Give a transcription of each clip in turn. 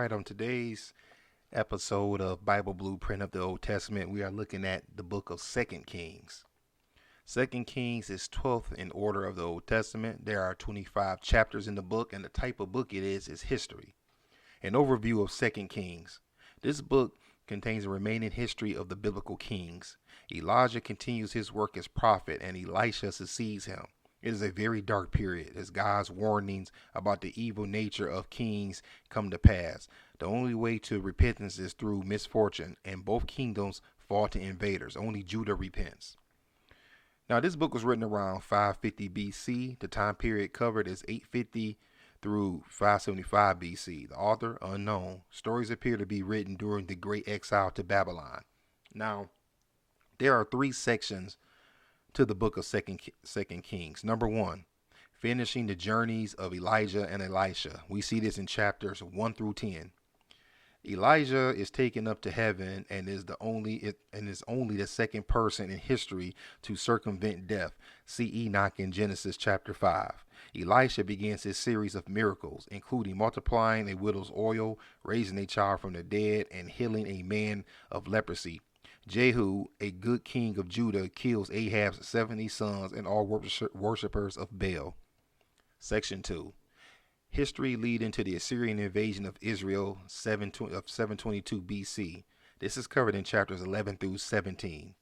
right, on today's episode of Bible Blueprint of the Old Testament, we are looking at the book of Second Kings. Second Kings is 12th in order of the Old Testament. There are 25 chapters in the book, and the type of book it is history. An overview of Second Kings. This book contains the remaining history of the biblical kings. Elijah continues his work as prophet, and Elisha succeeds him. It is a very dark period as God's warnings about the evil nature of kings come to pass. The only way to repentance is through misfortune, and both kingdoms fall to invaders. Only Judah repents. Now, this book was written around 550 BC. The time period covered is 850 through 575 BC. The author, unknown. Stories appear to be written during the Great Exile to Babylon. Now, there are three sections to the book of Second Kings. Number one, finishing the journeys of Elijah and Elisha. We see this in chapters 1 through 10. Elijah is taken up to heaven and is only the second person in history to circumvent death. See Enoch in Genesis chapter 5. Elisha begins his series of miracles, including multiplying a widow's oil, raising a child from the dead, and healing a man of leprosy. Jehu, a good king of Judah, kills Ahab's 70 sons and all worshippers of Baal. Section 2. History leading to the Assyrian invasion of Israel of 722 BC. This is covered in chapters 11 through 17.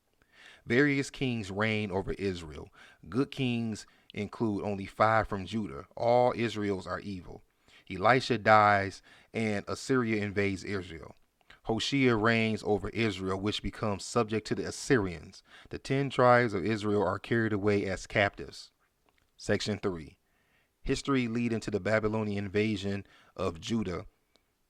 Various kings reign over Israel. Good kings include only 5 from Judah. All Israels are evil. Elisha dies and Assyria invades Israel. Hoshea reigns over Israel, which becomes subject to the Assyrians. The 10 tribes of Israel are carried away as captives. Section 3. History leading to the Babylonian invasion of Judah,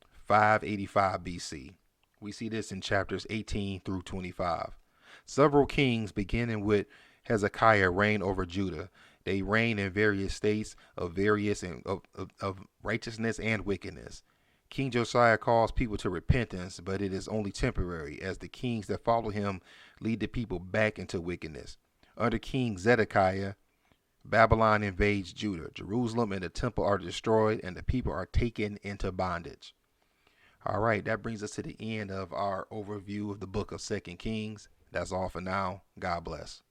585 BC. We see this in chapters 18 through 25. Several kings, beginning with Hezekiah, reign over Judah. They reign in various states of righteousness and wickedness. King Josiah calls people to repentance, but it is only temporary, as the kings that follow him lead the people back into wickedness. Under King Zedekiah, Babylon invades Judah. Jerusalem and the temple are destroyed, and the people are taken into bondage. All right, that brings us to the end of our overview of the book of Second Kings. That's all for now. God bless.